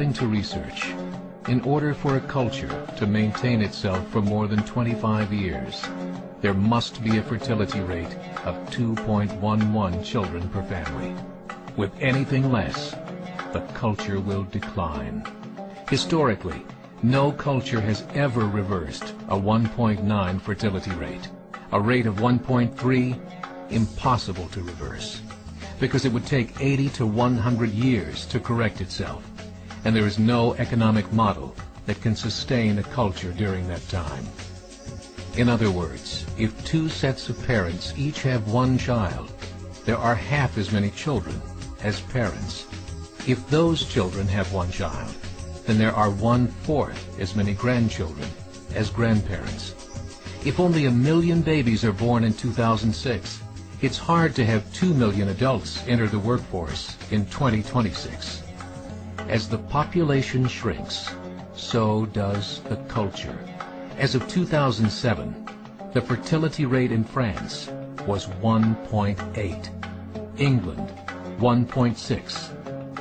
According to research, in order for a culture to maintain itself for more than 25 years, there must be a fertility rate of 2.11 children per family. With anything less, the culture will decline. Historically, no culture has ever reversed a 1.9 fertility rate. A rate of 1.3, impossible to reverse, because it would take 80 to 100 years to correct itself, and there is no economic model that can sustain a culture during that time. In other words, if two sets of parents each have one child, there are half as many children as parents. If those children have one child, then there are 1/4 as many grandchildren as grandparents. If only 1 million babies are born in 2006, it's hard to have 2 million adults enter the workforce in 2026. As the population shrinks, so does the culture. As of 2007, the fertility rate in France was 1.8, England 1.6,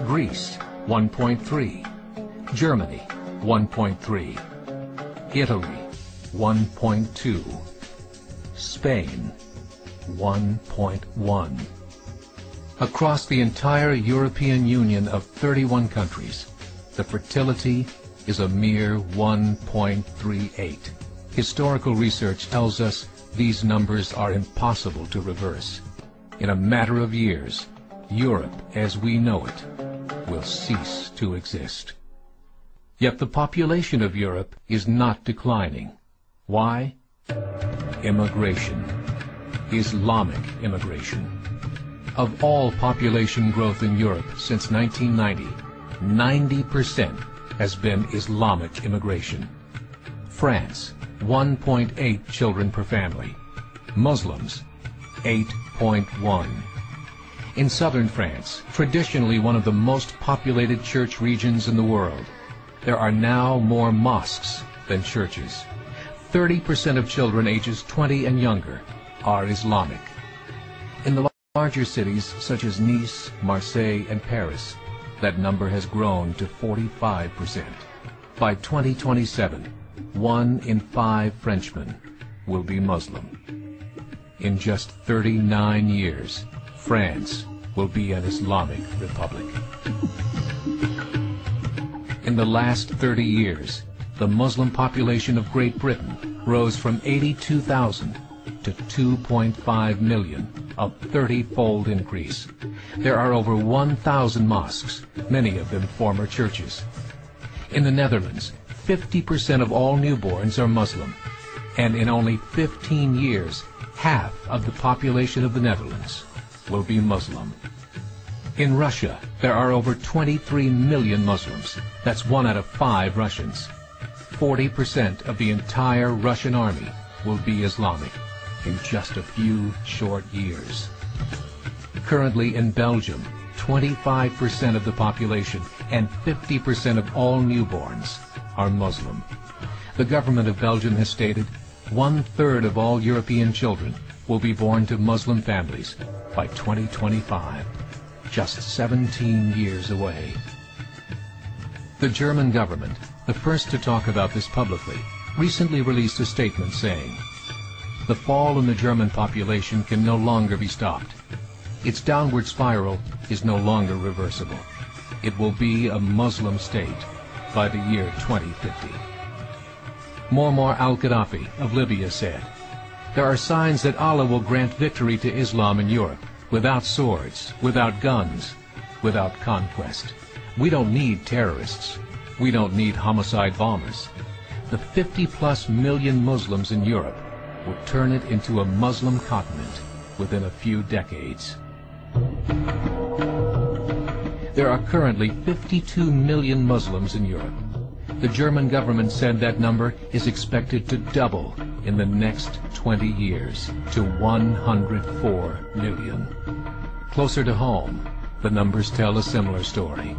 Greece 1.3, Germany 1.3, Italy 1.2, Spain 1.1. Across the entire European Union of 31 countries, the fertility is a mere 1.38. Historical research tells us these numbers are impossible to reverse. In a matter of years, Europe as we know it will cease to exist. Yet the population of Europe is not declining. Why? Immigration. Islamic immigration. Of all population growth in Europe since 1990, 90% has been Islamic immigration. France, 1.8 children per family. Muslims, 8.1. In southern France, traditionally one of the most populated church regions in the world, there are now more mosques than churches. 30% of children ages 20 and younger are Islamic. In the larger cities such as Nice, Marseille, and Paris, that number has grown to 45%. By 2027, 1 in 5 Frenchmen will be Muslim. In just 39 years, France will be an Islamic republic. In the last 30 years, the Muslim population of Great Britain rose from 82,000 to 2.5 million, a 30-fold increase. There are over 1,000 mosques, many of them former churches. In the Netherlands, 50% of all newborns are Muslim, and in only 15 years, half of the population of the Netherlands will be Muslim. In Russia, there are over 23 million Muslims. That's 1 out of 5 Russians. 40% of the entire Russian army will be Islamic in just a few short years. Currently in Belgium, 25% of the population and 50% of all newborns are Muslim. The government of Belgium has stated 1/3 of all European children will be born to Muslim families by 2025, just 17 years away. The German government, the first to talk about this publicly, recently released a statement saying, "The fall in the German population can no longer be stopped. Its downward spiral is no longer reversible. It will be a Muslim state by the year 2050. Muammar al-Gaddafi of Libya said, "There are signs that Allah will grant victory to Islam in Europe, without swords, without guns, without conquest. We don't need terrorists. We don't need homicide bombers. The 50+ million Muslims in Europe will turn it into a Muslim continent within a few decades." There are currently 52 million Muslims in Europe. The German government said that number is expected to double in the next 20 years to 104 million. Closer to home, the numbers tell a similar story.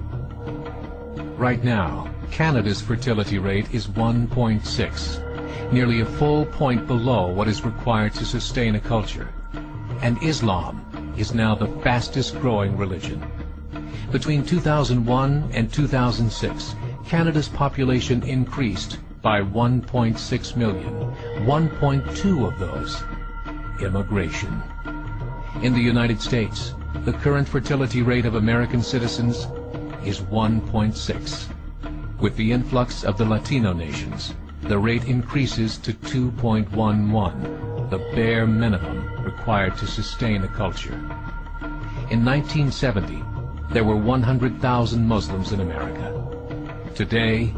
Right now, Canada's fertility rate is 1.6, nearly a full point below what is required to sustain a culture. And Islam is now the fastest growing religion. Between 2001 and 2006, Canada's population increased by 1.6 million, 1.2 of those immigration. In the United States, the current fertility rate of American citizens is 1.6. With the influx of the Latino nations, the rate increases to 2.11, the bare minimum required to sustain a culture. In 1970, there were 100,000 Muslims in America. Today,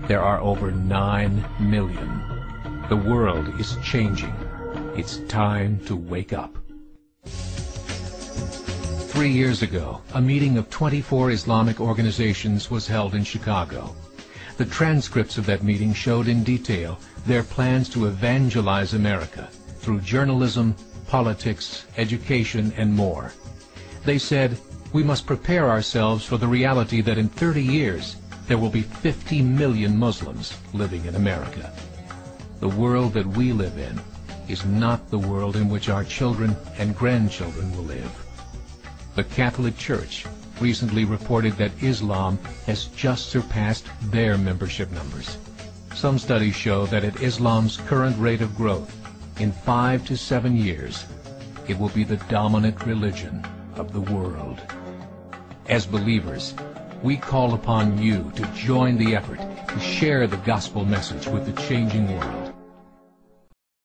there are over 9 million. The world is changing. It's time to wake up. 3 years ago, a meeting of 24 Islamic organizations was held in Chicago. The transcripts of that meeting showed in detail their plans to evangelize America through journalism, politics, education, and more. They said, we must prepare ourselves for the reality that in 30 years, there will be 50 million Muslims living in America. The world that we live in is not the world in which our children and grandchildren will live. The Catholic Church recently reported that Islam has just surpassed their membership numbers. Some studies show that at Islam's current rate of growth, in 5 to 7 years, it will be the dominant religion of the world. As believers, we call upon you to join the effort to share the gospel message with the changing world.